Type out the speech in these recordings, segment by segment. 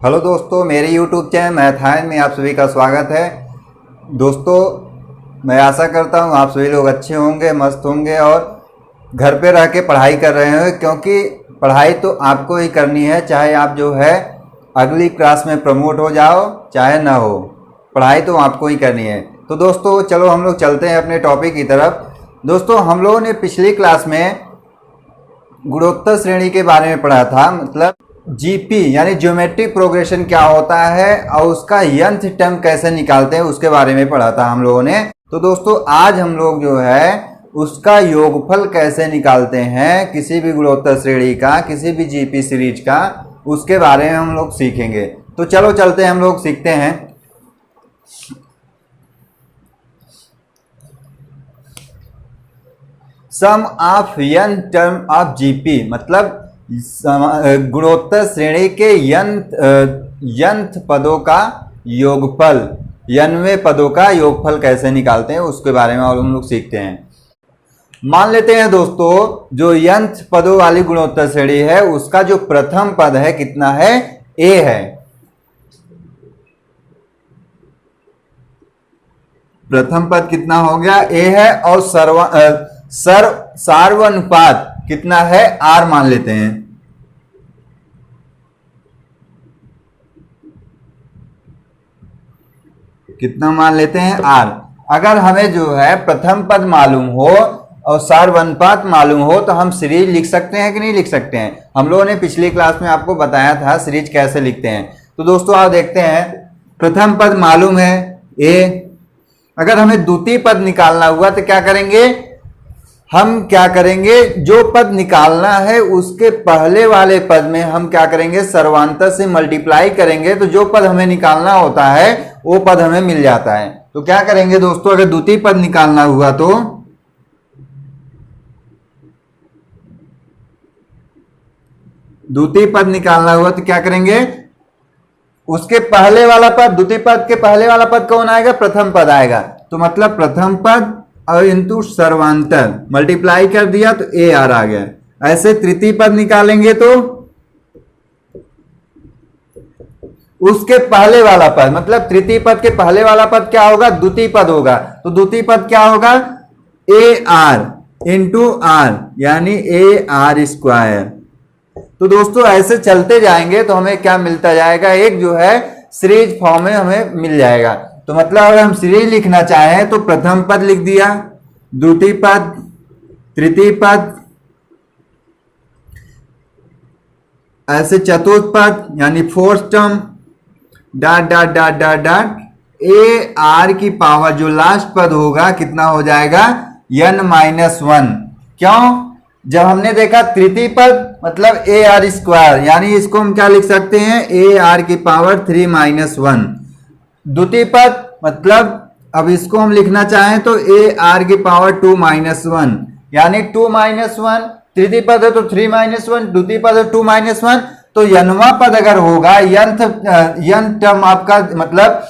Hello दोस्तों, मेरे YouTube channel मैथायन में आप सभी का स्वागत है। दोस्तों, मैं आशा करता हूँ आप सभी लोग अच्छे होंगे, मस्त होंगे और घर पे रह के पढ़ाई कर रहे होंगे, क्योंकि पढ़ाई तो आपको ही करनी है, चाहे आप जो है अगली क्लास में प्रमोट हो जाओ चाहे ना हो, पढ़ाई तो आपको ही करनी है। तो दोस्तों चलो हम लोग चलते हैं अपने टॉपिक की तरफ। दोस्तों, हम लोगों ने पिछली क्लास में गुणोत्तर श्रेणी के बारे में पढ़ा था, मतलब जीपी यानी ज्योमेट्रिक प्रोग्रेशन क्या होता है और उसका nth टर्म कैसे निकालते हैं उसके बारे में पढ़ा था हम लोगों ने। तो दोस्तों आज हम लोग जो है उसका योगफल कैसे निकालते हैं किसी भी गुणोत्तर श्रेणी का, किसी भी जीपी सीरीज का, उसके बारे में हम लोग सीखेंगे। तो चलो चलते हैं, हम लोग सीखते हैं। Sum of n term of GP, मतलब गुणोत्तर श्रेणी के nth पदों का योगफल, nवें पदों का योगफल कैसे निकालते हैं उसके बारे में और हम लोग सीखते हैं। मान लेते हैं दोस्तों, जो nth पदों वाली गुणोत्तर श्रेणी है उसका जो प्रथम पद है कितना है, a है। प्रथम पद कितना हो गया, a है, और सार्वनुपात कितना है, r मान लेते हैं। कितना मान लेते हैं, r। अगर हमें जो है प्रथम पद मालूम हो और सार्वनुपात मालूम हो तो हम सीरीज लिख सकते हैं कि नहीं लिख सकते हैं। हम लोगों ने पिछली क्लास में आपको बताया था सीरीज कैसे लिखते हैं। तो दोस्तों आप देखते हैं, प्रथम पद मालूम है a। अगर हमें द्वितीय पद निकालना हुआ तो क्या करेंगे, हम क्या करेंगे, जो पद निकालना है उसके पहले वाले पद में हम क्या करेंगे, सर्वांतर से मल्टीप्लाई करेंगे, तो जो पद हमें निकालना होता है वो पद हमें मिल जाता है। तो क्या करेंगे दोस्तों, अगर द्वितीय पद निकालना हुआ तो द्वितीय पद निकालना हुआ तो क्या करेंगे, उसके पहले वाला पद, द्वितीय पद के पहले वाला पद कौन आएगा, प्रथम पद आएगा। तो मतलब प्रथम पद और इंटू सर्वांतर मल्टीप्लाई कर दिया तो ए आर आ गया। ऐसे तृतीय पद निकालेंगे तो उसके पहले वाला पद, मतलब तृतीय पद के पहले वाला पद क्या होगा, द्वितीय पद होगा। तो द्वितीय पद क्या होगा, ए आर इंटू आर यानी ए आर स्क्वायर। तो दोस्तों ऐसे चलते जाएंगे तो हमें क्या मिलता जाएगा, एक जो है सीरीज फॉर्म में हमें मिल जाएगा। तो मतलब अगर हम सीरीज लिखना चाहें तो प्रथम पद लिख दिया, द्वितीय पद, तृतीय पद, ऐसे चतुर्थ पद यानी fourth term, dot dot dot dot dot A R की पावर जो लास्ट पद होगा कितना हो जाएगा, n-1। क्यों, जब हमने देखा तृतीय पद मतलब ए आर स्क्वायर, यानी इसको हम क्या लिख सकते हैं, ए आर की पावर 3-1। द्वितीय पद मतलब अब इसको हम लिखना चाहें तो ए आर की पावर 2-1 यानी 2-1। तृतीय पद है तो 3-1, द्वितीय पद है 2-1। तो यनवा पद अगर होगा, यन टर्म आपका मतलब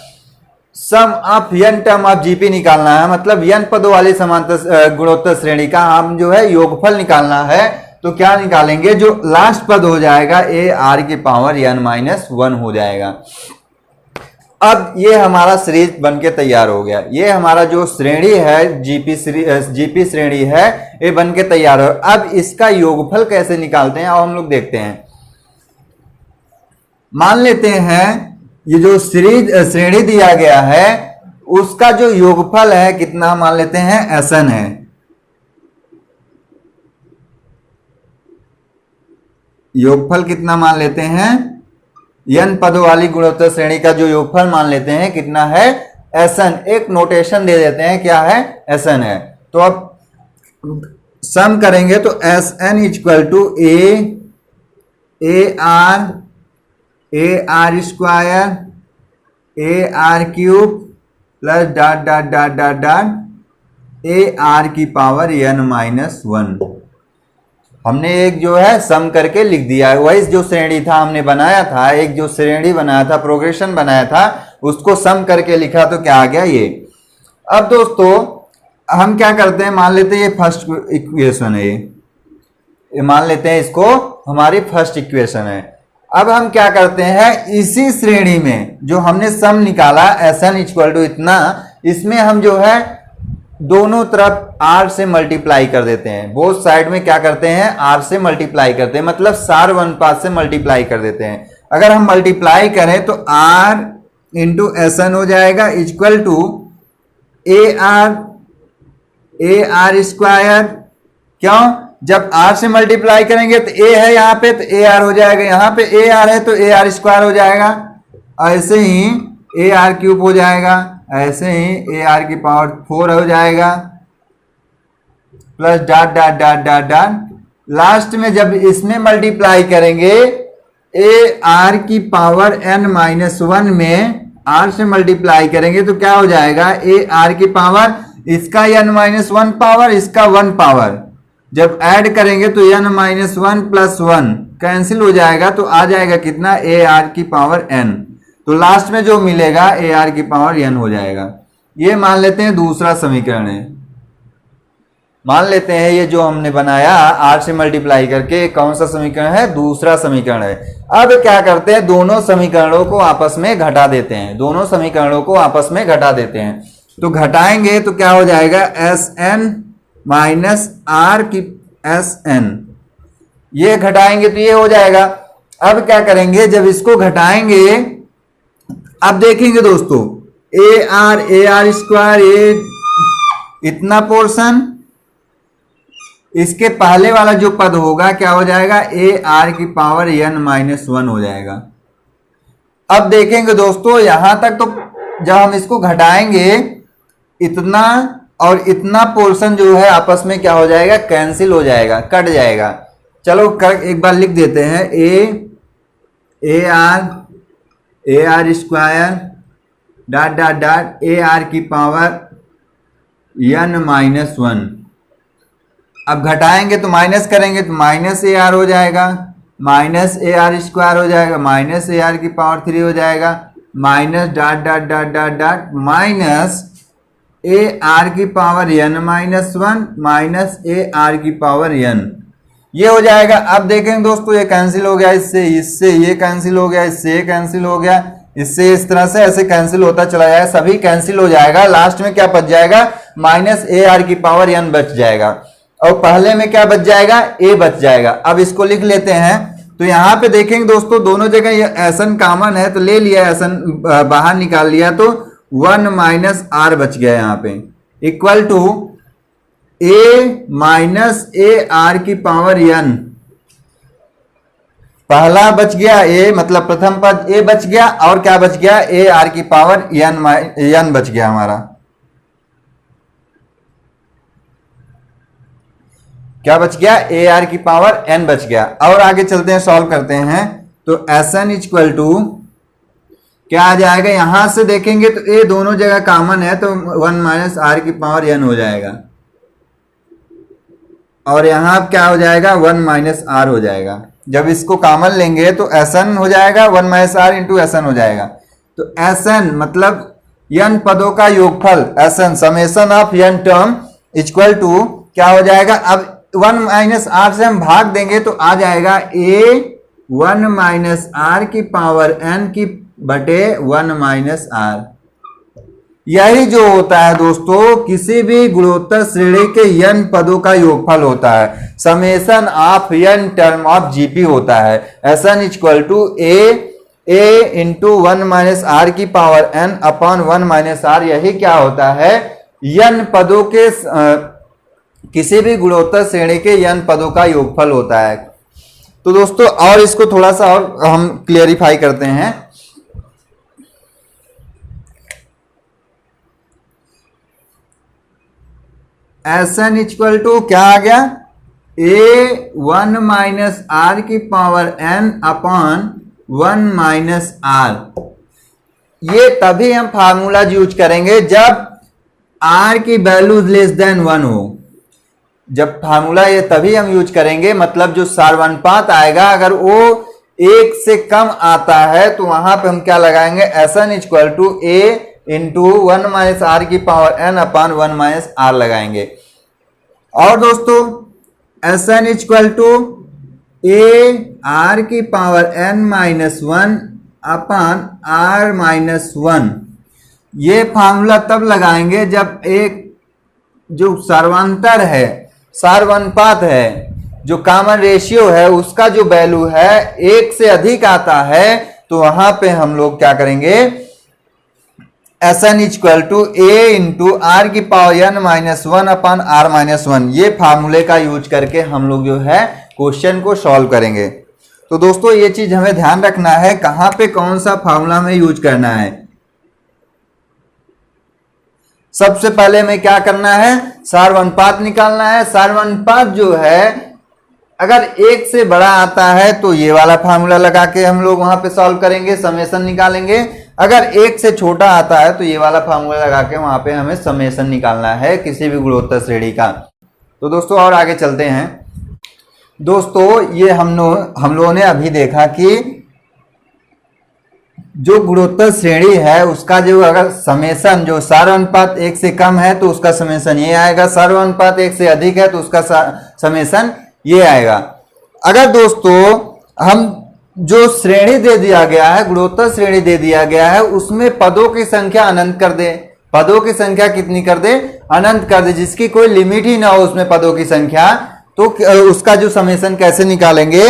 sum of n term of GP निकालना है, मतलब n पदों वाली समांतर गुणोत्तर श्रेणी का हम जो है योगफल निकालना है, तो क्या निकालेंगे, जो लास्ट पद हो जाएगा ए आर की पावर n-1 हो जाएगा। अब ये हमारा सीरीज बनके तैयार हो गया। ये हमारा जो श्रेणी है जीपी श्रेणी है ये बनके तैयार हो। अब इसका योगफल कैसे निकालते हैं और हम लोग देखते हैं। मान लेते हैं ये जो सीरीज श्रेणी दिया गया है उसका जो योगफल है कितना मान लेते हैं, Sn है। योगफल कितना मान लेते हैं, n पदों वाली गुणोत्तर श्रेणी का जो योगफल मान लेते हैं कितना है, Sn। एक नोटेशन दे देते हैं, क्या है, Sn है। तो अब सम करेंगे तो Sn equal to A R square A R cube plus dot dot dot dot dot A R की पावर n-1। हमने एक जो है सम करके लिख दिया है। वही जो श्रेणी था हमने बनाया था, एक जो श्रेणी बनाया था, प्रोग्रेशन बनाया था, उसको सम करके लिखा तो क्या आ गया ये। अब दोस्तों हम क्या करते हैं, मान लेते हैं ये फर्स्ट इक्वेशन है, ये मान लेते हैं इसको हमारी फर्स्ट इक्वेशन है। अब हम क्या करते हैं, इसी श्रेणी में जो हमने सम निकाला Sn इक्वल टू इतना, इसमें हम जो है दोनों तरफ r से मल्टीप्लाई कर देते हैं। बोथ साइड में क्या करते हैं, r से मल्टीप्लाई करते हैं, मतलब सार वन पास से मल्टीप्लाई कर देते हैं। अगर हम मल्टीप्लाई करें तो r इंटू Sn हो जाएगा इक्वल टू आर स्क्वायर। क्यों, जब r से मल्टीप्लाई करेंगे तो a है यहाँ पे तो ar हो जाएगा, यहाँ पे ar है तो ar स्क्वायर हो जाएगा, ऐसे ही ar क्यूब हो जाएगा, ऐसे ही ar की पावर 4 हो जाएगा, plus dot dot dot dot dot. Last में जब इसमें मल्टीप्लाई करेंगे ar की पावर n माइनस 1 में r से मल्टीप्लाई करेंगे तो क्या हो जाएगा, ar की पावर इसका n माइनस 1 पावर, इसका 1 पावर, जब ऐड करेंगे तो n माइनस 1 प्लस 1 कैंसिल हो जाएगा तो आ जाएगा कितना, ar की पावर n। तो लास्ट में जो मिलेगा ar की पावर n हो जाएगा। ये मान लेते हैं दूसरा समीकरण है। मान लेते हैं ये जो हमने बनाया r से मल्टीप्लाई करके, कौन सा समीकरण है, दूसरा समीकरण है। अब क्या करते हैं, दोनों समीकरणों को आपस में घटा देते हैं, दोनों समीकरणों को आपस में घटा देते हैं। तो घटाएंगे तो क्या हो जाएगा, Sn माइनस r की Sn, ये घटाएंगे तो ये हो जाएगा। अब क्या करेंगे, जब इसको घटाएंगे, अब देखेंगे दोस्तों ar स्क्वायर, ये इतना पोर्शन, इसके पहले वाला जो पद होगा क्या हो जाएगा, ar की पावर n माइनस 1 हो जाएगा। अब देखेंगे दोस्तों यहां तक तो जब हम इसको घटाएंगे इतना और इतना पोर्शन जो है आपस में क्या हो जाएगा, कैंसिल हो जाएगा, कट जाएगा। चलो एक बार लिख देते हैं, ar square dot dot dot ar की पावर n माइनस 1। अब घटाएंगे तो माइनस करेंगे तो माइनस ar हो जाएगा, माइनस ar स्क्वायर हो जाएगा, माइनस ar की पावर 3 हो जाएगा, minus dot dot dot dot dot minus ar की power n minus 1 minus ar की पावर n, ये हो जाएगा। अब देखेंगे दोस्तों ये कैंसिल हो गया, इससे इससे ये कैंसिल हो गया, इससे ये कैंसिल हो गया, इससे इस तरह से ऐसे कैंसिल होता चला जाएगा, सभी कैंसिल हो जाएगा। लास्ट में क्या बच जाएगा, माइनस ar की पावर n बच जाएगा, और पहले में क्या बच जाएगा, a बच जाएगा। अब इसको लिख लेते हैं, तो यहाँ पे देखेंगे दोस्तों दोनों जगह ये Sn कॉमन है तो ले लिया, Sn बाहर निकाल लिया तो 1 माइनस r बच गया यहाँ पे, equal to a minus ar की पावर n। पहला बच गया a, मतलब प्रथम पद a बच गया, और क्या बच गया, ar की पावर n बच गया हमारा। क्या बच गया, ar की पावर n बच गया। और आगे चलते हैं, सॉल्व करते हैं। तो Sn इक्वल टू क्या आ जाएगा, यहां से देखेंगे तो a दोनों जगह कॉमन है तो 1 माइनस r की पावर n हो जाएगा, और यहां क्या हो जाएगा, 1 माइनस r हो जाएगा। जब इसको कॉमन लेंगे तो Sn हो जाएगा 1 माइनस r इंटू Sn हो जाएगा। तो Sn मतलब n पदों का योगफल, Sn summation of n term equal to क्या हो जाएगा, अब 1 माइनस r से हम भाग देंगे तो आ जाएगा a 1 माइनस r की पावर n की बटे 1 माइनस r। यही जो होता है दोस्तों किसी भी गुणोत्तर श्रेणी के n पदों का योगफल होता है, summation of n term of GP होता है। Sn equal to a into 1 minus r की power n upon 1 minus r, यही क्या होता है, n पदों के किसी भी गुणोत्तर श्रेणी के n पदों का योगफल होता है। तो दोस्तों और इसको थोड़ा सा और हम क्लियरिफाई करते हैं। Sn इक्वल टू क्या आ गया, a 1 माइनस r की power n upon 1 minus r। ये तभी हम फार्मूला यूज करेंगे जब r की वैल्यू लेस देन 1 हो। जब फार्मूला ये तभी हम यूज करेंगे, मतलब जो सार्वनुपात आएगा अगर वो 1 से कम आता है तो वहां पे हम क्या लगाएंगे, Sn equal to a into 1 minus r की power n upon 1 minus r लगाएंगे। और दोस्तों Sn equal to A R की power n minus one upon R minus one. ये फार्मूला तब लगाएंगे जब एक जो सर्वांतर है, सार्वनुपात है, जो कॉमन रेशियो है, उसका जो वैल्यू है एक से अधिक आता है, तो वहां पे हम लोग क्या करेंगे, Sn equal to A into R की power n minus one upon R minus one. ये फार्मूले का यूज करके हम लोग जो है क्वेश्चन को सॉल्व करेंगे। तो दोस्तों ये चीज हमें ध्यान रखना है, कहां पे कौन सा फार्मूला हमें यूज करना है। सबसे पहले हमें क्या करना है, सार्वनुपात निकालना है। सार्वनुपात जो है अगर एक से बड़ा आता है तो ये वाला फार्मूला लगा के हम लोग वहां पे सॉल्व करेंगे, समेशन निकालेंगे। अगर एक से छोटा आता है तो ये वाला फार्मूला लगा के वहां पे हमें समेशन निकालना है किसी भी गुणोत्तर श्रेणी का। तो दोस्तों और आगे चलते हैं। दोस्तों ये हम लोगों ने अभी देखा कि जो गुणोत्तर श्रेणी है उसका जो अगर समेशन जो सार्वनुपात एक से कम है तो उसका समेशन ये आएगा, सार्वनुपात एक से अधिक है तो उसका समेशन ये आएगा। अगर दोस्तों हम जो श्रेणी दे दिया गया है, गुणोत्तर श्रेणी दे दिया गया है, उसमें पदों की संख्या अनंत कर दे, पदों की संख्या कितनी कर दे, अनंत कर दे, जिसकी कोई लिमिट ही ना हो उसमें पदों की संख्या, तो उसका जो समेशन कैसे निकालेंगे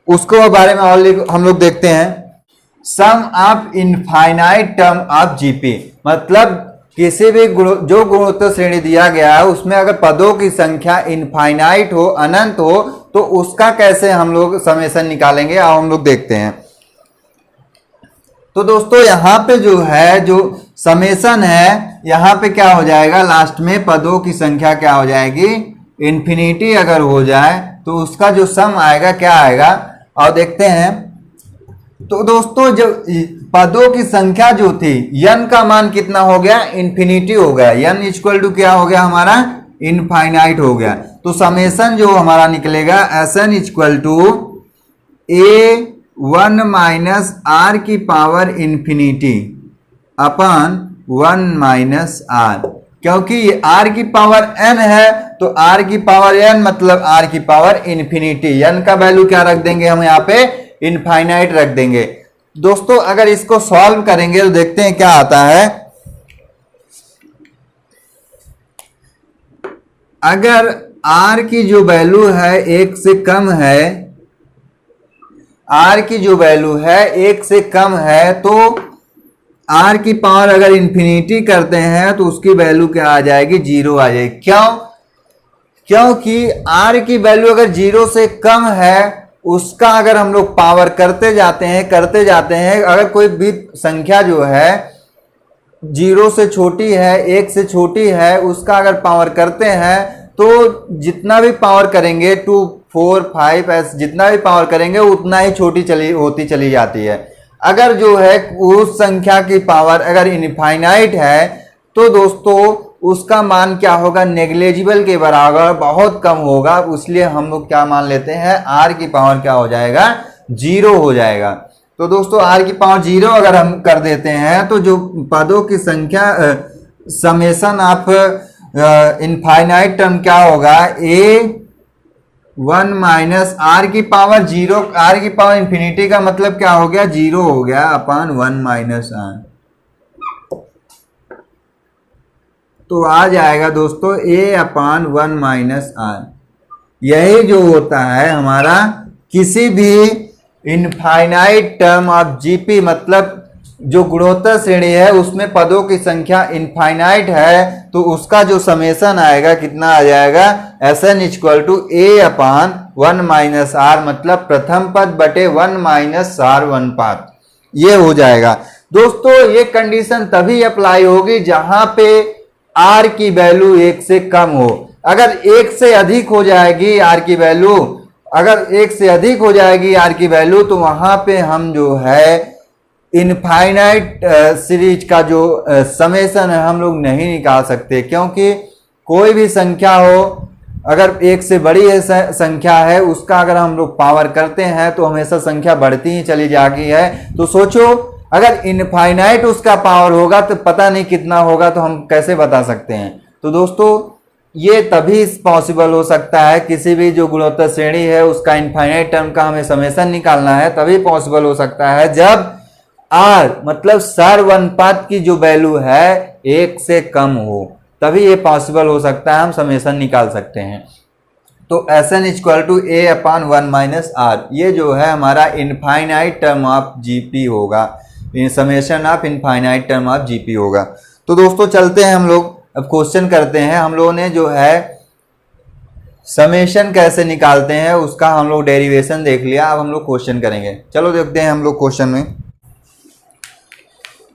उसको बारे में और हम लोग देखते हैं। Sum of infinite term of GP, मतलब किसी भी जो गुणोत्तर श्रेणी दिया गया है उसमें अगर पदों की संख्या इनफाइनाइट हो, अनंत हो, तो उसका कैसे हम लोग समेशन निकालेंगे आओ हम लोग देखते हैं। तो दोस्तों यहां पे जो है जो समेशन है, यहां पे क्या हो जाएगा, लास्ट में पदों की संख्या क्या हो जाएगी, इन्फिनिटी अगर हो जाए तो उसका जो सम आएगा क्या आएगा, और देखते हैं। तो दोस्तों जब पदों की संख्या जो थी, n का मान कितना हो गया, इन्फिनिटी हो गया, n इक्वल टू क्या हो गया हमारा, इनफाइनाइट हो गया। तो समेशन जो हमारा निकलेगा Sn equal to A one minus R की power infinity upon one minus R, क्योंकि ये r की पावर n है तो r की पावर n मतलब r की पावर इन्फिनिटी, n का वैल्यू क्या रख देंगे हम यहाँ पे, इनफाइनाइट रख देंगे। दोस्तों अगर इसको सॉल्व करेंगे तो देखते हैं क्या आता है। अगर r की जो वैल्यू है एक से कम है, r की जो वैल्यू है एक से कम है, तो r की पावर अगर इन्फिनिटी करते हैं तो उसकी वैल्यू क्या आ जाएगी, जीरो आ जाएगी। क्यों, क्योंकि r की वैल्यू अगर जीरो से कम है उसका अगर हम लोग पावर करते जाते हैं, अगर कोई भी संख्या जो है जीरो से छोटी है, एक से छोटी है, उसका अगर पावर करते हैं तो जितना भी पावर करेंगे 2, 4, 5 ऐसे जितना भी पावर करेंगे उतना ही छोटी होती चली जाती है। अगर जो है उस संख्या की पावर अगर इनफाइनाइट है तो दोस्तों उसका मान क्या होगा, नेग्लेजिबल के बराबर, बहुत कम होगा। इसलिए हम लोग क्या मान लेते हैं, r की पावर क्या हो जाएगा, जीरो हो जाएगा। तो दोस्तों r की पावर जीरो अगर हम कर देते हैं तो जो पदों की संख्या समेशन ऑफ इनफाइनाइट टर्म क्या होगा, a वन माइनस आर की पावर जीरो, आर की पावर इन्फिनिटी का मतलब क्या हो गया, जीरो हो गया अपान वन माइनस आर। तो आ जाएगा दोस्तों a upon one minus R. यही जो होता है हमारा किसी भी इनफाइनाइट टर्म ऑफ जीपी, मतलब जो गुणोत्तर श्रेणी है उसमें पदों की संख्या इनफाइनाइट है तो उसका जो समेशन आएगा कितना आ जाएगा, Sn equal to A upon one minus R, मतलब प्रथम पद बटे वन माइनस आर वन पात, ये हो जाएगा। दोस्तों ये कंडीशन तभी अप्लाई होगी जहां पे r की वैल्यू एक से कम हो। अगर एक से अधिक हो जाएगी r की वैल्यू, अगर एक से अधिक हो जाएगी r की वैल्यू, तो वहां पे हम जो है इनफाइनाइट सीरीज का जो समेशन है हम लोग नहीं निकाल सकते, क्योंकि कोई भी संख्या हो अगर एक से बड़ी है संख्या है उसका अगर हम लोग पावर करते हैं तो हमेशा संख्या बढ़ती ही चली जाती है। तो सोचो अगर इनफाइनाइट उसका पावर होगा तो पता नहीं कितना होगा, तो हम कैसे बता सकते हैं। तो दोस्तों ये तभी पॉसिबल हो सकता है, किसी भी जो गुणोत्तर श्रेणी है उसका इनफाइनाइट टर्म का हमें समेशन निकालना है, तभी पॉसिबल हो सकता है जब r मतलब सर्वनुपात की जो वैल्यू है 1 से कम हो, तभी ये पॉसिबल हो सकता है, हम समेशन निकाल सकते हैं। तो Sn equal to a upon 1 minus r, ये जो है हमारा इनफाइनाइट टर्म ऑफ जीपी होगा, summation of infinite term of GP होगा। तो दोस्तों चलते हैं हम लोग अब क्वेश्चन करते हैं। हम लोगों ने जो है समेशन कैसे निकालते हैं उसका हम लोग डेरिवेशन देख लिया, अब हम लोग क्वेश्चन करेंगे। चलो देखते हैं हम लोग क्वेश्चन में।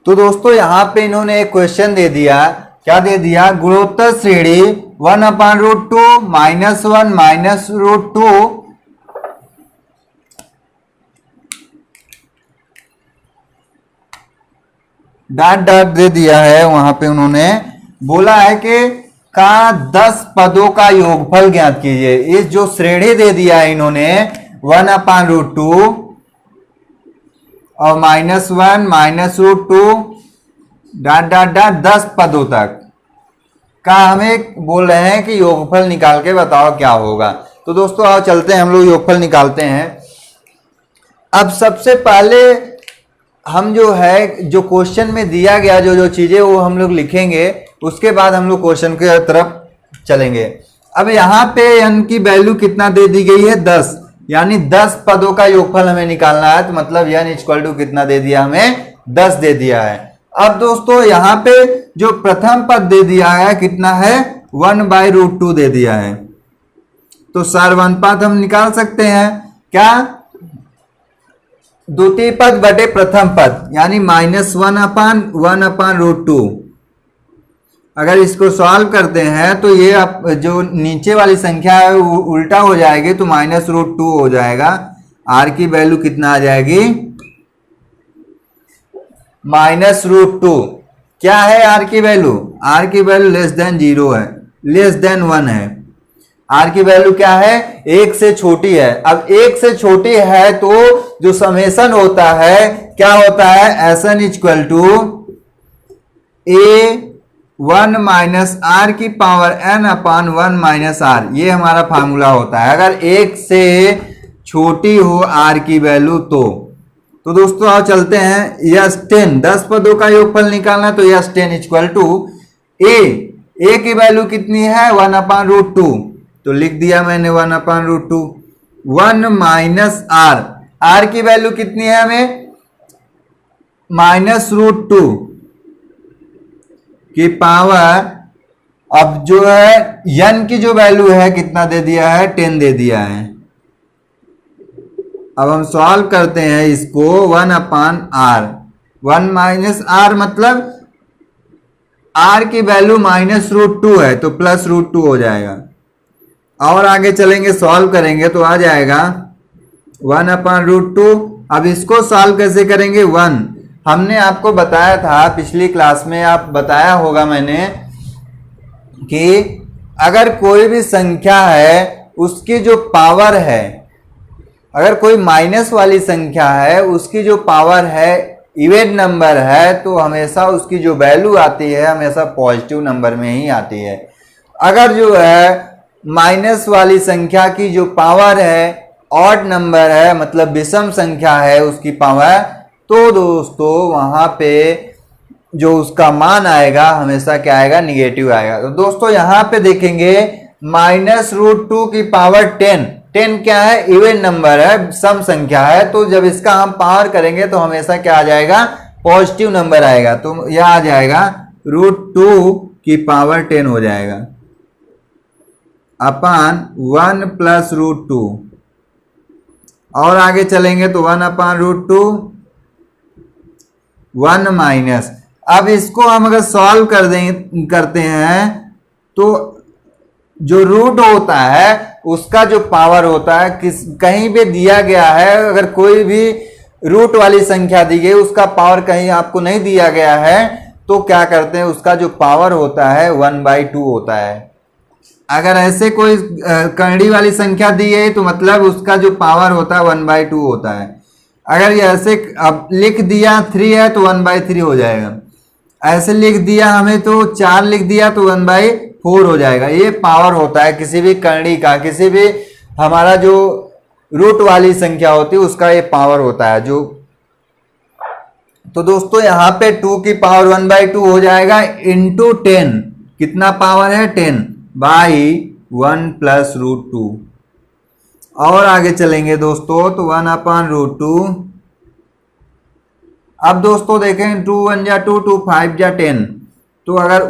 तो दोस्तों यहाँ पे इन्होंने एक क्वेश्चन दे दिया, क्या दे दिया, गुणोत्तर श्रेणी 1 upon root 2 minus 1 minus root 2 dot dot दे दिया है। वहां पे उन्होंने बोला है कि का 10 पदों का योगफल ज्ञात कीजिए। इस जो श्रेणी दे दिया है इन्होंने 1 अपॉन रूट 2 और minus 1 minus root 2 dot dot dot 10 पदों तक का हमें बोल रहे हैं कि योगफल निकाल के बताओ क्या होगा। तो दोस्तों आओ चलते हैं हम लोग योगफल निकालते हैं। अब सबसे पहले हम जो है जो क्वेश्चन में दिया गया जो जो चीजें वो हम लोग लिखेंगे, उसके बाद हम लोग क्वेश्चन के तरफ चलेंगे। अब यहाँ पे n की वैल्यू कितना दे दी गई है 10, यानी 10 पदों का योगफल हमें निकालना है। तो मतलब n इक्वल टू कितना दे दिया, हमें 10 दे दिया है। अब दोस्तों यहाँ पे जो प्रथम पद दे दिया है कितना है 1 बाई रूट 2 दे दिया है। तो सर्वानुपात हम निकाल सकते हैं क्या, द्वितीय पद बटे प्रथम पद, यानी माइनस 1 अपान रूट 2। अगर इसको सॉल्व करते हैं तो ये आप जो नीचे वाली संख्या है वो उल्टा हो जाएगी, तो माइनस रूट 2 हो जाएगा। r की वैल्यू कितना आ जाएगी, माइनस रूट 2। क्या है r की वैल्यू, r की वैल्यू लेस देन 0 है, लेस देन 1 है। r की वैल्यू क्या है, 1 से छोटी है। अब 1 से छोटी है तो जो समेशन होता है क्या होता है, Sn equal to a1 minus r की power n upon 1 minus r, ये हमारा फार्मूला होता है अगर 1 से छोटी हो r की वैल्यू तो दोस्तों आओ चलते हैं। यस 10 पदों का योगफल निकालना है, तो यस 10 इक्वल टू a की वैल्यू कितनी है 1 अपान रूट 2, तो लिख दिया मैंने 1 अपान रूट 2। 1 माइनस r की वैल्यू कितनी है हमें माइनस रूट 2 की पावर, अब जो है n की जो वैल्यू है कितना दे दिया है 10 दे दिया है। अब हम सॉल्व करते हैं इसको 1 अपान r, 1 माइनस r मतलब r की वैल्यू माइनस रूट 2 है तो प्लस रूट 2 हो जाएगा। और आगे चलेंगे सॉल्व करेंगे तो आ जाएगा 1 अपान रूट 2। अब इसको सॉल्व कैसे करेंगे, 1 हमने आपको बताया था पिछली क्लास में, आप बताया होगा मैंने कि अगर कोई भी संख्या है उसकी जो पावर है, अगर कोई माइनस वाली संख्या है उसकी जो पावर है इवेन नंबर है, तो हमेशा उसकी जो वैल्यू आती है हमेशा पॉजिटिव नंबर में ही आती है। अगर जो है माइनस वाली संख्या की जो पावर है ऑड नंबर है, मतलब विषम संख्या है उसकी पावर, तो दोस्तों वहां पे जो उसका मान आएगा हमेशा क्या आएगा, निगेटिव आएगा। तो दोस्तों यहाँ पे देखेंगे माइनस रूट 2 की पावर 10 क्या है, इवन नंबर है, सम संख्या है, तो जब इसका हम पावर करेंगे तो हमेशा क्या आ जाएगा, पॉजिटिव नंबर आएगा। तो यह आ जाएगा रूट 2 की पावर 10 हो जाएगा अपान 1 प्लस रूट 2। और आगे चलेंगे तो 1 अपान रूट 2 1 माइनस, अब इसको हम अगर सॉल्व करते हैं तो जो रूट होता है उसका जो पावर होता है कहीं पे दिया गया है, अगर कोई भी रूट वाली संख्या दी गई उसका पावर कहीं आपको नहीं दिया गया है तो क्या करते हैं, उसका जो पावर होता है 1/2 होता है। अगर ऐसे कोई करड़ी वाली संख्या दी है तो मतलब उसका जो पावर होता है 1/2 होता है। अगर ये ऐसे अब लिख दिया 3 है तो 1/3 हो जाएगा, ऐसे लिख दिया हमें तो 4 लिख दिया तो 1/3 4 हो जाएगा। ये पावर होता है किसी भी करणी का, किसी भी हमारा जो रूट वाली संख्या होती है उसका ये पावर होता है जो। तो दोस्तों यहाँ पे 2 की पावर 1/2 हो जाएगा इंटू 10, कितना पावर है 10 बाई 1 प्लस रूट 2। और आगे चलेंगे दोस्तों तो 1/√2। अब दोस्तों देखें 2 1 जा 2, 2 5 जा 10, तो अगर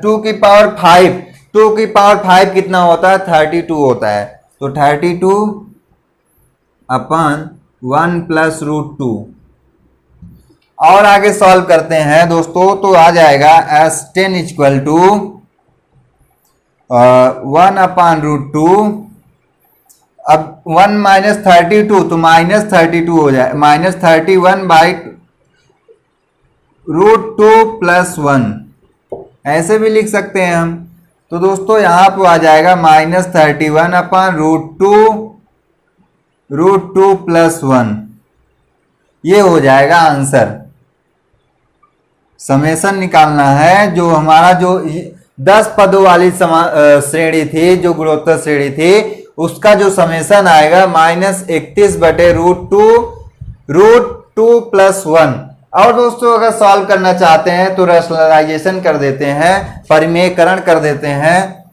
2 की पावर 5, 2 की पावर 5 कितना होता है 32 होता है। तो 32/1 प्लस रूट 2। और आगे सॉल्व करते हैं दोस्तों तो आ जाएगा S10 इक्वल टू 1/√2। अब 1 माइनस 32 तो -32 हो जाए, -31/√2 प्लस 1, ऐसे भी लिख सकते हैं हम। तो दोस्तों यहाँ पे आ जाएगा -31/√2 प्लस 1, ये हो जाएगा आंसर। समेशन निकालना है जो हमारा जो 10 पदों वाली श्रेणी थी, जो गुणोत्तर श्रेणी थी, उसका जो समेशन आएगा -31/√2 प्लस 1। और दोस्तों अगर सॉल्व करना चाहते हैं तो रैशनलाइजेशन कर देते हैं, परिमेयकरण कर देते हैं।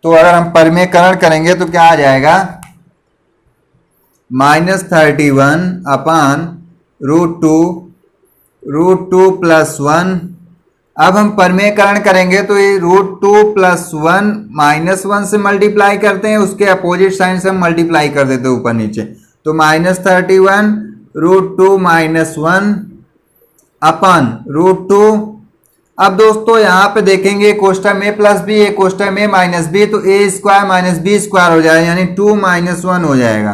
तो अगर हम परिमेयकरण करेंगे तो क्या आ जाएगा -31/√2 प्लस 1। अब हम परिमेयकरण करेंगे तो ये √2 प्लस 1 -1 से मल्टीप्लाई करते हैं, उसके अपोजिट साइन से हम मल्टीप्लाई कर देते हैं ऊपर नीचे। तो -31/√2 माइनस 1/√2। अब दोस्तों यहाँ पे देखेंगे कोष्टक में प्लस बी है, कोष्टक में माइनस बी, तो a square minus B square हो जाएगा, यानी 2 - 1 हो जाएगा।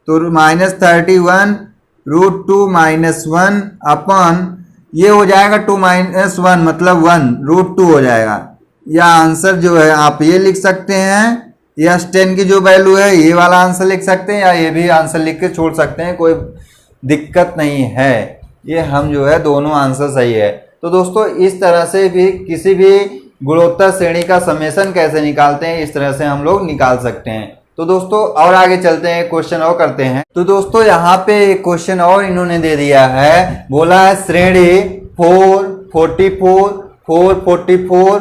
तो -31/√2 माइनस 1 ये हो जाएगा 2 - 1 मतलब 1√2 हो जाएगा। या आंसर जो है आप ये लिख सकते हैं, या S10 की जो वैल्यू है ये वाला आंसर लिख सकते हैं, या ये भी आंसर लिख के छोड़ सकते हैं, कोई दिक्कत नहीं है। ये हम जो है दोनों आंसर सही है। तो दोस्तों इस तरह से भी किसी भी गुणोत्तर श्रेणी का समेशन कैसे निकालते हैं, इस तरह से हम लोग निकाल सकते हैं। तो दोस्तों और आगे चलते हैं, क्वेश्चन और करते हैं। तो दोस्तों यहाँ पे एक क्वेश्चन और इन्होंने दे दिया है, बोला है श्रेणी 4 44 4 44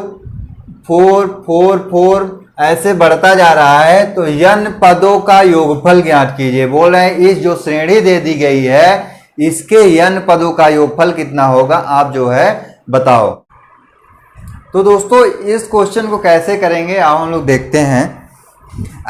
4 4 4 ऐसे बढ़ता जा रहा है, तो n पदों का योगफल ज्ञात कीजिए। बोल रहे हैं इस जो श्रेणी दे दी गई है इसके n पदों का योगफल कितना होगा, आप जो है बताओ। तो दोस्तों इस क्वेश्चन को कैसे करेंगे आओ हम लोग देखते हैं।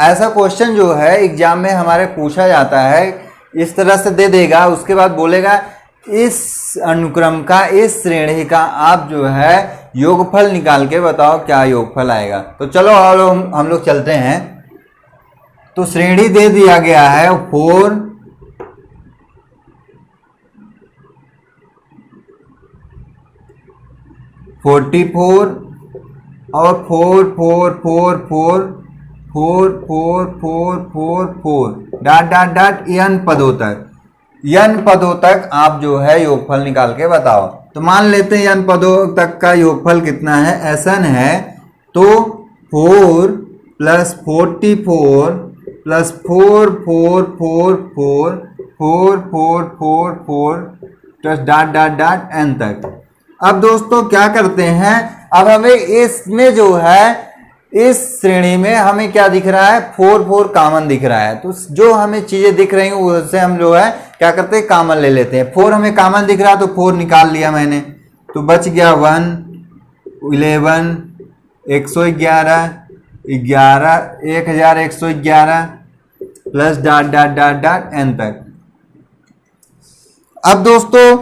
ऐसा क्वेश्चन जो है एग्जाम में हमारे पूछा जाता है, इस तरह से दे देगा, उसके बाद बोलेगा इस अनुक्रम का, इस श्रेणी का आप जो है योगफल निकाल के बताओ क्या योगफल आएगा। तो चलो हम लोग चलते हैं। तो श्रेणी दे दिया गया है 4 44 और 4 4 4 4 4 4 4 4 4 डॉट डॉट डॉट n पदों तक, n पदों तक आप जो है योगफल निकाल के बताओ। तो मान लेते हैं n पदों तक का योगफल कितना है, Sn है तो 4 plus 44 plus 4 4 4 4 4 4 4 4 plus dot dot dot n तक। अब दोस्तों क्या करते हैं, अब हमें इसमें जो है इस श्रेणी में हमें क्या दिख रहा है 4 4 कॉमन दिख रहा है। तो जो हमें चीजें दिख रही हैं उससे हम जो है क्या करते हैं कॉमन ले लेते हैं। 4 हमें कॉमन दिख रहा है तो 4 निकाल लिया मैंने, तो बच गया 1 11 111 1111 plus dot dot dot dot n तक। अब दोस्तों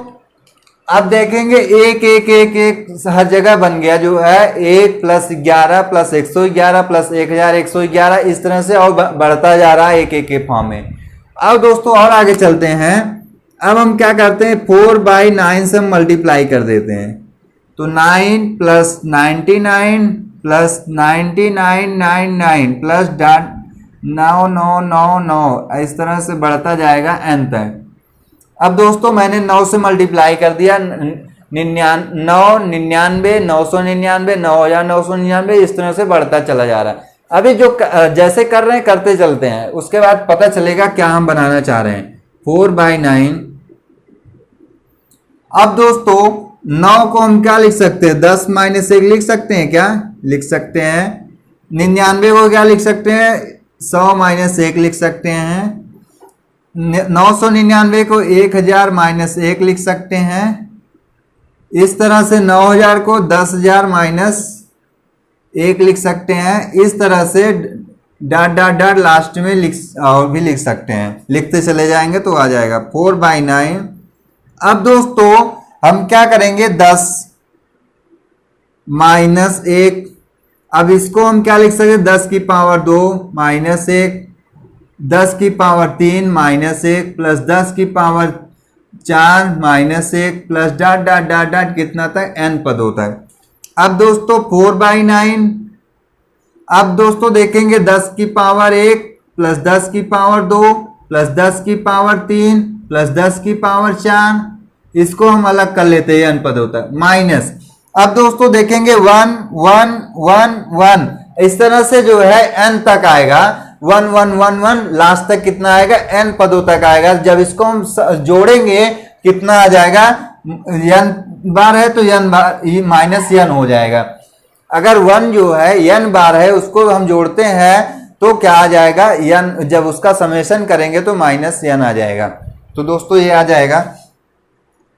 अब देखेंगे 1 1 1 1 हर जगह बन गया जो है 1 प्लस 11 प्लस 111 प्लस 1111, इस तरह से और बढ़ता जा रहा है 1 1 के फॉर्म में। अब दोस्तों और आगे चलते हैं। अब हम क्या करते हैं 4/9 से हम मल्टीप्लाई कर देते हैं, तो 9 प्लस 99 प्लस 9999 प्लस डॉट 9999, इस तरह से बढ़ता जाएगा n तक। अब दोस्तों मैंने 9 से मल्टीप्लाई कर दिया, 999, 999, 9999, इस तरह से बढ़ता चला जा रहा है। अभी जो जैसे कर रहे हैं करते चलते हैं, उसके बाद पता चलेगा क्या हम बनाना चाह रहे हैं। 4/9। अब दोस्तों 9 को हम क्या लिख सकते हैं, 10 - 1 लिख सकते हैं, क्या लिख सकते हैं। 99 को क्या लिख सकते हैं, 100 - 1 लिख सकते हैं। 999 को 1000 - 1 लिख सकते हैं। इस तरह से 9000 को 10,000 - 1 लिख सकते हैं। इस तरह से डॉट डॉट डॉट लास्ट में और भी लिख सकते हैं, लिखते चले जाएंगे तो आ जाएगा 4/9। अब दोस्तों हम क्या करेंगे, 10 - 1। अब इसको हम क्या लिख सकते हैं, 10 की पावर 2 - 1, 10 की पावर 3 - 1 प्लस 10 की power 4 - 1 plus dot dot dot dot कितना तक n पद होता है। अब दोस्तों 4/9। अब दोस्तों देखेंगे 10 की पावर 1 प्लस 10 की पावर 2 प्लस 10 की पावर 3 प्लस 10 की पावर 4, इसको हम अलग कर लेते हैं, n पद होता है माइनस। अब दोस्तों देखेंगे 1 1 1 1, इस तरह से जो है n तक आएगा, 1 1 1 1 लास्ट तक कितना आएगा, n पदों तक आएगा। जब इसको हम जोड़ेंगे कितना आ जाएगा, n बार है तो n बार -n हो जाएगा। अगर 1 जो है n बार है उसको हम जोड़ते हैं तो क्या आ जाएगा, n जब उसका समेशन करेंगे तो -n आ जाएगा। तो दोस्तों ये आ जाएगा।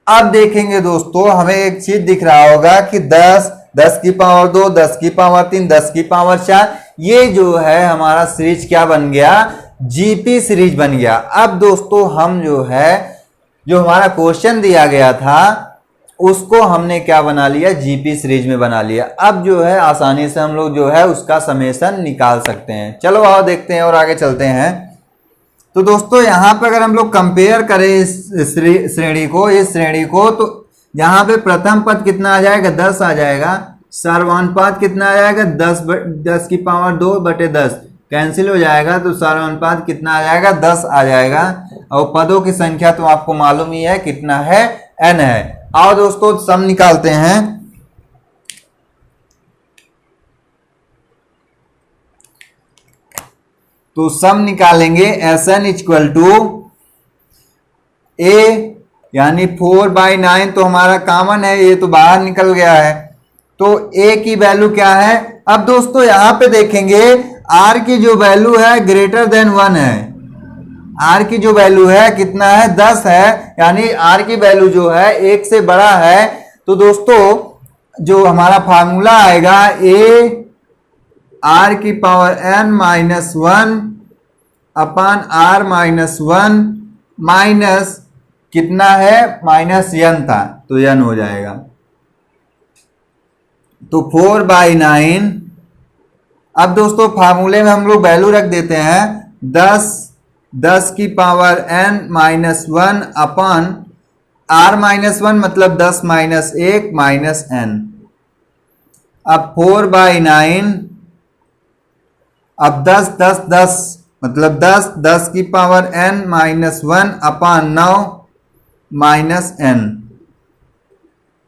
अब देखेंगे दोस्तों हमें एक चीज दिख रहा होगा कि 10 10 की पावर 2 10 की पावर 3 10 की पावर 4, ये जो है हमारा सीरीज क्या बन गया, जीपी सीरीज बन गया। अब दोस्तों हम जो है जो हमारा क्वेश्चन दिया गया था उसको हमने क्या बना लिया, जीपी सीरीज में बना लिया। अब जो है आसानी से हम लोग जो है उसका समेशन निकाल सकते हैं। चलो आओ देखते हैं और आगे चलते हैं। तो दोस्तों यहाँ पे अगर हम लोग कंपेयर करें इस श्रेणी को, इस श्रेणी को, तो यहाँ पे प्रथम पद कितना आ जाएगा, 10 आ जाएगा। सर्वानुपात कितना आ जाएगा, 10 की पावर 2/10 कैंसिल हो जाएगा, तो सर्वानुपात कितना आ जाएगा, 10 आ जाएगा। और पदों की संख्या तो आपको मालूम ही है कितना है, n है। आओ दोस्तों सम निकालते हैं। तो सम निकालेंगे, Sn = a, यानी 4/9 तो हमारा कॉमन है, ये तो बाहर निकल गया है। तो a की वैल्यू क्या है। अब दोस्तों यहां पे देखेंगे r की जो वैल्यू है >1 है। r की जो वैल्यू है कितना है, 10 है, यानी r की वैल्यू जो है 1 से बड़ा है। तो दोस्तों जो हमारा फार्मूला आएगा a r की power n -1 upon r -1 minus कितना है, -n था तो n हो जाएगा। तो 4/9। अब दोस्तों फार्मूले में हम लोग वैल्यू रख देते हैं, 10 की पावर n -1 अपॉन r -1 मतलब 10 - 1 -n। अब 4/9, अब 10 10 10 मतलब 10 की पावर n -1 अपॉन 9 -n।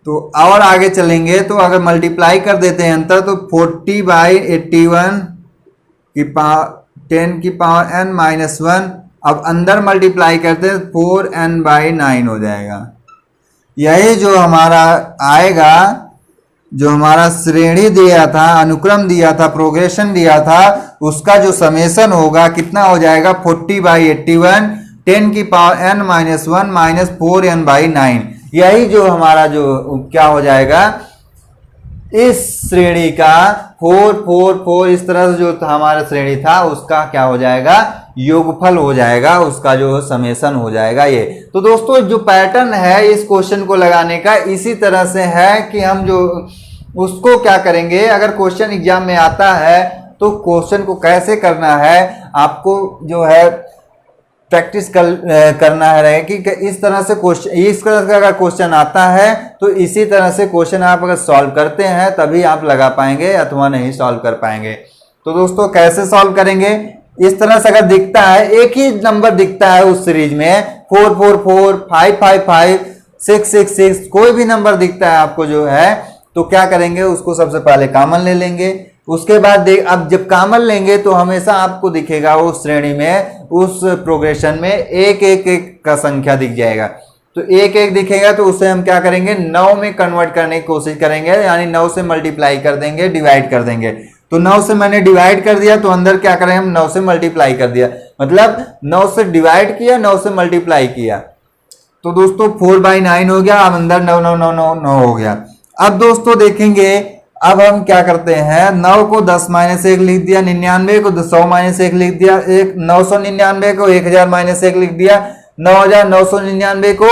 तो और आगे चलेंगे तो अगर मल्टीप्लाई कर देते हैं अंतर, तो 40/81 की पावर 10 की पावर n -1, अब अंदर मल्टीप्लाई करते हैं 4n/9 हो जाएगा। यही जो हमारा आएगा, जो हमारा श्रेणी दिया था, अनुक्रम दिया था, प्रोग्रेशन दिया था, उसका जो समेशन होगा कितना हो जाएगा, 40/81 10 की पावर n -1 -4n/9। यही जो हमारा जो क्या हो जाएगा, इस श्रेणी का 4 4 4 इस तरह से जो हमारा श्रेणी था उसका क्या हो जाएगा, योगफल हो जाएगा, उसका जो समेशन हो जाएगा ये। तो दोस्तों जो पैटर्न है इस क्वेश्चन को लगाने का इसी तरह से है कि हम जो उसको क्या करेंगे, अगर क्वेश्चन एग्जाम में आता है तो क्वेश्चन को कैसे करना है आपको जो है प्रैक्टिस करना है कि इस तरह से क्वेश्चन, इस तरह का अगर क्वेश्चन आता है तो इसी तरह से क्वेश्चन आप अगर सॉल्व करते हैं तभी आप लगा पाएंगे अथवा नहीं सॉल्व कर पाएंगे। तो दोस्तों कैसे सॉल्व करेंगे, इस तरह से अगर दिखता है, एक ही नंबर दिखता है उस सीरीज में 4 4 4 5 5 5 666 कोई भी नंबर दिखता है आपको जो है, तो क्या करेंगे, उसको सबसे पहले कॉमन ले लेंगे। उसके बाद अब जब कॉमन लेंगे तो हमेशा आपको दिखेगा उस श्रेणी में, उस प्रोग्रेशन में एक एक एक का संख्या दिख जाएगा। तो एक एक दिखेगा तो उसे हम क्या करेंगे, 9 में कन्वर्ट करने की कोशिश करेंगे, यानी 9 से मल्टीप्लाई कर देंगे, डिवाइड कर देंगे। तो 9 से मैंने डिवाइड कर दिया, तो अंदर क्या करें हम, 9 से मल्टीप्लाई कर दिया, मतलब 9 से डिवाइड किया, 9 से मल्टीप्लाई किया। तो दोस्तों 4/9 हो गया, अब अंदर 9 9 9 9 9 हो गया। अब दोस्तों देखेंगे, अब हम क्या करते हैं, 9 को 10 - 1 लिख दिया, 99 को 100 - 1 लिख दिया, 999 को 1000 - 1 लिख दिया, 9999 को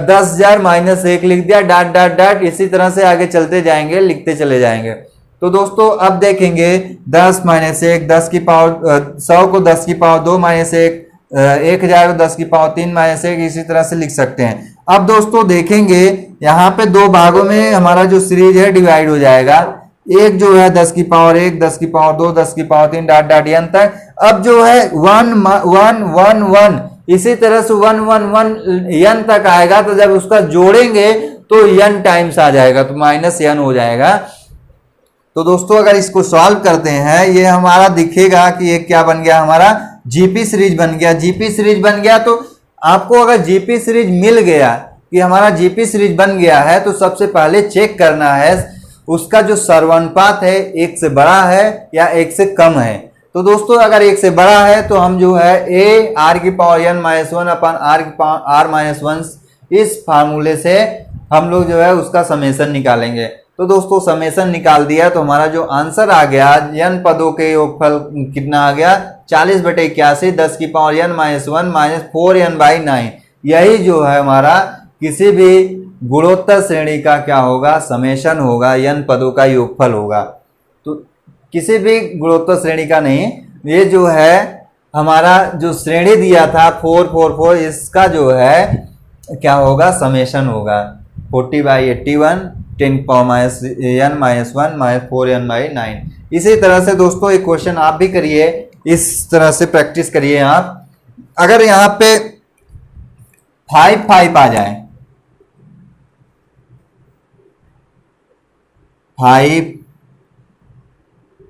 10,000 - 1 लिख दिया, डॉट डॉट डॉट, इसी तरह से आगे चलते जाएंगे, लिखते चले जाएंगे। तो दोस्तों अब देखेंगे 10 - 1, 10 की पावर 100 को 10 की पावर 2 - 1, 1000 को 10 की पावर 3 - 1, इसी तरह से लिख सकते हैं। अब दोस्तों देखेंगे यहाँ पे दो भागों में हमारा जो सीरीज है डिवाइड हो जाएगा। एक जो है 10 की पावर 1, 10 की पावर 2, 10 की पावर 3, डॉट डॉट n तक। अब जो है 1 1 1 1, इसी तरह से 1 1 1 n तक आएगा। तो जब उसका जोड़ेंगे तो n टाइम्स आ जाएगा, तो -n हो जाएगा। तो दोस्तों अगर इसको सॉल्व करते हैं, ये हमारा दिखेगा कि ये क्या बन गया, हमारा जीपी सीरीज बन गया। जीपी सीरीज बन गया तो आपको अगर जीपी सीरीज मिल गया कि हमारा जीपी सीरीज बन गया है, तो सबसे पहले चेक करना है उसका जो सर्वानुपात है 1 से बड़ा है या 1 से कम है। तो दोस्तों अगर 1 से बड़ा है तो हम जो है a r⁻n - 1 अपन r⁻1 इस फार्मूले से हम लोग जो है उसका समेशन निकालेंगे। तो दोस्तों समेशन निकाल दिया तो हमारा जो आंसर आ गया, n पदों के योगफल कितना आ गया, 40/81, 10 की पावर n - 1 -4n/9। यही जो है हमारा किसी भी गुणोत्तर श्रेणी का क्या होगा, समेशन होगा, n पदों का योगफल होगा। तो किसी भी गुणोत्तर श्रेणी का नहीं, ये जो है हमारा जो श्रेणी दिया था 4 4 4, इसका जो है क्या होगा, समेशन होगा। 40/81, 10 n - 1 -4n/9। इसी तरह से दोस्तों एक क्वेश्चन आप भी करिए, इस तरह से प्रैक्टिस करिए आप। अगर यहाँ पे 5 5 आ जाए, 5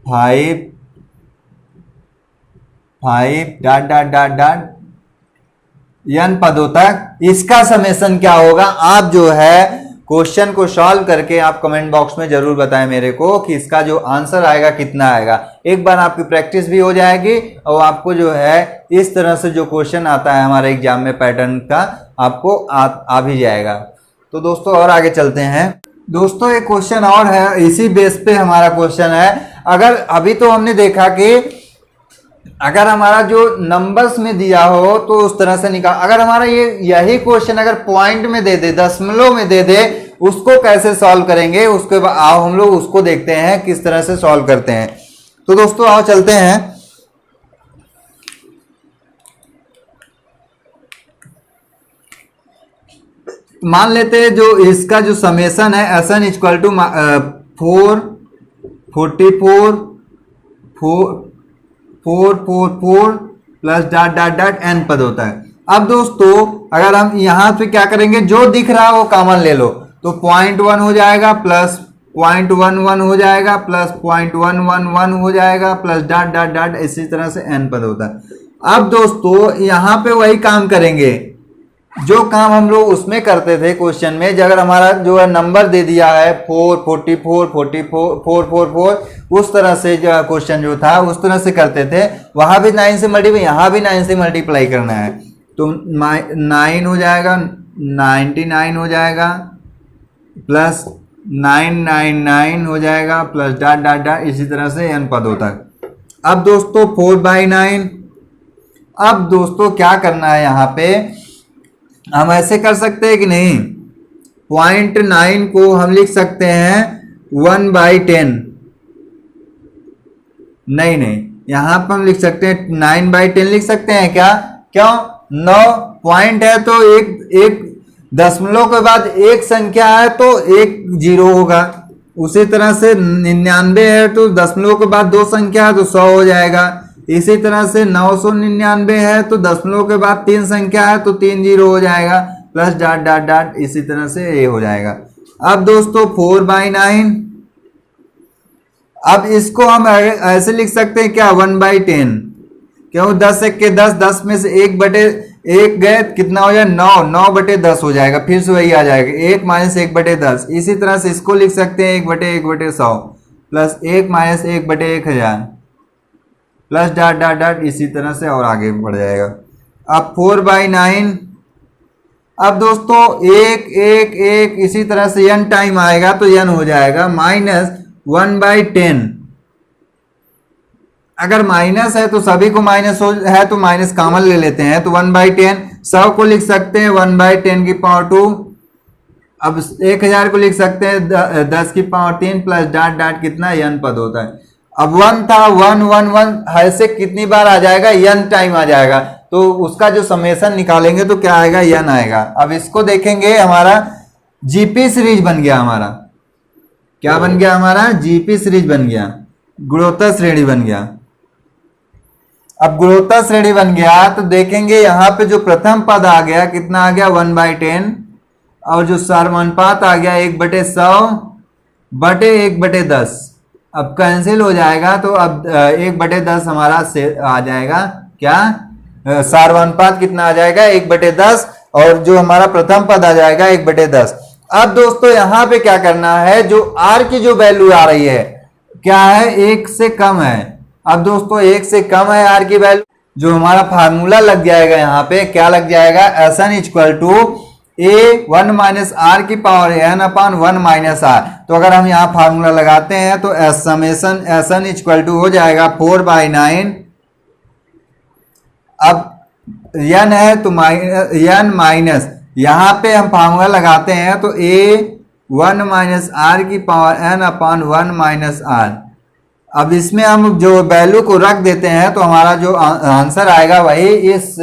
5 5 dot dot dot dot n पदों तक, इसका समेशन क्या होगा, आप जो है क्वेश्चन को सॉल्व करके आप कमेंट बॉक्स में जरूर बताएं मेरे को कि इसका जो आंसर आएगा कितना आएगा। एक बार आपकी प्रैक्टिस भी हो जाएगी और आपको जो है इस तरह से जो क्वेश्चन आता है हमारे एग्जाम में पैटर्न का, आपको आ भी जाएगा। तो दोस्तों और आगे चलते हैं। दोस्तों एक क्वेश्चन और है, इसी बेस पे हमारा क्वेश्चन है। अगर अभी तो हमने देखा कि अगर हमारा जो नंबर्स में दिया हो तो उस तरह से निकाल, अगर हमारा यही क्वेश्चन अगर पॉइंट में दे दे, दशमलव में दे दे, उसको कैसे सॉल्व करेंगे, उसके बाद आओ हम लोग उसको देखते हैं किस तरह से सॉल्व करते हैं। तो दोस्तों आओ चलते हैं। मान लेते हैं जो इसका जो समेशन है SN = 4 44 444 plus dot dot dot n पद होता है। अब दोस्तों अगर हम यहां पे क्या करेंगे, जो दिख रहा है वो कॉमन ले लो, तो 0.1 हो जाएगा, प्लस 0.11 हो जाएगा, प्लस 0.111 हो जाएगा, प्लस डॉट डॉट डॉट, इसी तरह से n पद होता है। अब दोस्तों यहां पे वही काम करेंगे जो काम हम लोग उसमें करते थे क्वेश्चन में। जब अगर हमारा जो है नंबर दे दिया है 4 44 44 444, उस तरह से जो क्वेश्चन जो था उस तरह से करते थे। वहां भी 9 से मल्टीप्लाई, यहाँ भी 9 से मल्टीप्लाई करना है, तो 9 हो जाएगा, 99 हो जाएगा, प्लस 999 हो जाएगा, प्लस डॉट डॉट डॉट, इसी तरह से n पद होता है। अब दोस्तों 4/9, अब दोस्तों क्या करना है, यहाँ पे हम ऐसे कर सकते हैं कि नहीं, 0.9 को हम लिख सकते हैं 1/10, नहीं, यहां पर हम लिख सकते हैं 9/10 लिख सकते हैं क्या, क्यों, 9 पॉइंट है तो एक दशमलव के बाद एक संख्या है तो एक 0 होगा। उसी तरह से 99 है तो दशमलव के बाद 2 संख्या है तो 100 हो जाएगा। इसी तरह से 999 है तो दशमलव के बाद 3 संख्या है तो 3 0 हो जाएगा, प्लस डॉट डॉट डॉट इसी तरह से ये हो जाएगा। अब दोस्तों 4/9, अब इसको हम ऐसे लिख सकते हैं क्या, 1/10, क्यों 10 एक के 10, 10 में से 1/1 गए कितना हो जाएगा 9, 9/10 हो जाएगा, फिर से वही आ जाएगा 1 - 1/10। इसी तरह से इसको लिख सकते हैं 1/1/100 plus 1 - 1/1000 plus dot dot dot इसी तरह से और आगे बढ़ जाएगा। अब 4/9, अब दोस्तों 1 1 1 इसी तरह से n टाइम आएगा तो n हो जाएगा -1/10। अगर माइनस है तो सभी को माइनस है तो माइनस कॉमन ले लेते हैं, तो 1/10 100 को लिख सकते हैं 1/10⁻²। अब 1000 को लिख सकते हैं 10⁻³ प्लस डॉट डॉट कितना n पद होता है। अब 1 था 1 1 1 ऐसे कितनी बार आ जाएगा, n टाइम आ जाएगा, तो उसका जो समेशन निकालेंगे तो क्या आएगा, n आएगा। अब इसको देखेंगे, हमारा जीपी सीरीज बन गया, हमारा क्या बन गया, हमारा जीपी सीरीज बन गया, गुणोत्तर श्रेणी बन गया। अब गुणोत्तर श्रेणी बन गया तो देखेंगे यहाँ पे जो प्रथम पद आ गया कितना आ गया 1/10, और जो समानुपात आ गया 1/100/1/10। अब कैंसिल हो जाएगा तो अब 1/10 हमारा से आ जाएगा क्या, समानुपात कितना आ जाएगा 1/10, और जो हमारा प्रथम पद आ जाएगा 1/10। अब दोस्तों यहाँ पे क्या करना है, जो आर की जो वैल्यू आ रही है क्या है, 1 से कम है। अब दोस्तों 1 से कम है आर की वैल्यू, जो हमारा फार्मूला लग जाएगा यहाँ पे क्या लग जाएगा, Sn = a1 - r⁻n/1 - r। तो अगर हम यहाँ फार्मूला लगाते हैं तो समेशन Sn = हो जाएगा 4/9। अब n है तो n माइनस, यहाँ पे हम फार्मूला लगाते हैं तो a1 - r⁻n/1 - r। अब इसमें हम जो वैल्यू को रख देते हैं तो हमारा जो आंसर आएगा वही इस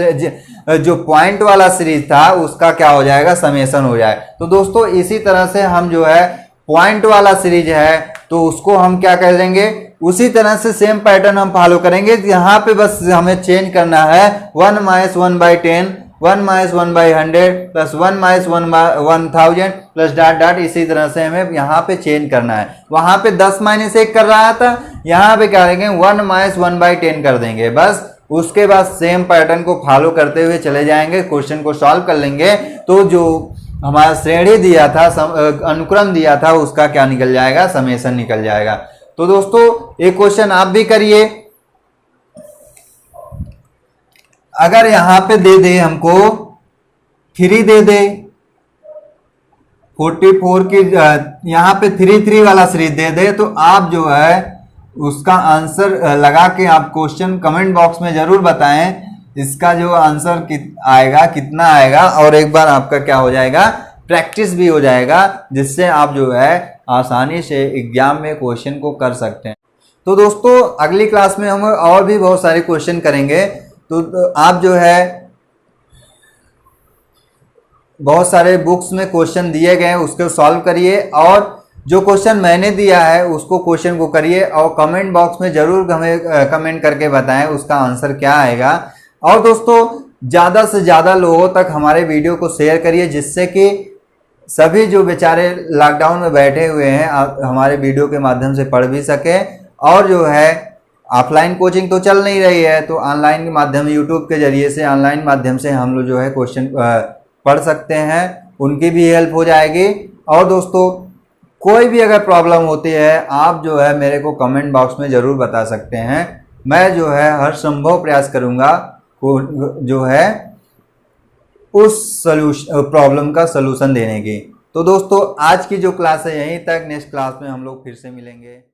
जो पॉइंट वाला सीरीज था उसका क्या हो जाएगा, समेशन हो जाए। तो दोस्तों इसी तरह से हम जो है पॉइंट वाला सीरीज है तो उसको हम क्या कर देंगे, उसी तरह से सेम पैटर्न हम फॉलो करेंगे। यहाँ पे बस हमें चेंज करना है 1 - 1/10 1 - 1/100 प्लस 1 - 1/1000 प्लस डॉट डॉट इसी तरह से हमें यहाँ पे चेंज करना है। वहां पे 10 - 1 कर रहा था, यहाँ पे क्या करेंगे 1 - 1/10 कर देंगे बस। उसके बाद सेम पैटर्न को फॉलो करते हुए चले जाएंगे, क्वेश्चन को सॉल्व कर लेंगे तो जो हमारा श्रेणी दिया था, अनुक्रम दिया था, उसका क्या निकल जाएगा, समेशन निकल जाएगा। तो दोस्तों एक क्वेश्चन आप भी करिए, अगर यहां पे दे दे हमको 3 दे दे 44 की, यहाँ पे 3 3 वाला सीरीज दे दे तो आप जो है उसका आंसर लगा के आप क्वेश्चन कमेंट बॉक्स में जरूर बताएं, इसका जो आंसर आएगा कितना आएगा, और एक बार आपका क्या हो जाएगा, प्रैक्टिस भी हो जाएगा, जिससे आप जो है आसानी से एग्जाम में क्वेश्चन को कर सकते हैं। तो दोस्तों अगली क्लास में हम और भी बहुत सारे क्वेश्चन करेंगे, तो आप जो है बहुत सारे बुक्स में क्वेश्चन दिए गए हैं उसको सॉल्व करिए, और जो क्वेश्चन मैंने दिया है उसको क्वेश्चन को करिए, और कमेंट बॉक्स में जरूर हमें कमेंट करके बताएं उसका आंसर क्या आएगा। और दोस्तों ज़्यादा से ज़्यादा लोगों तक हमारे वीडियो को शेयर करिए, जिससे कि सभी जो बेचारे लॉकडाउन में बैठे हुए हैं हमारे वीडियो के माध्यम से पढ़ भी सके, और जो है ऑफलाइन कोचिंग तो चल नहीं रही है तो ऑनलाइन के माध्यम यूट्यूब के जरिए से ऑनलाइन माध्यम से हम लोग जो है क्वेश्चन पढ़ सकते हैं, उनकी भी हेल्प हो जाएगी। और दोस्तों कोई भी अगर प्रॉब्लम होती है आप जो है मेरे को कमेंट बॉक्स में ज़रूर बता सकते हैं, मैं जो है हर संभव प्रयास करूँगा जो है उस प्रॉब्लम का सलूशन देने की। तो दोस्तों आज की जो क्लास है यहीं तक, नेक्स्ट क्लास में हम लोग फिर से मिलेंगे।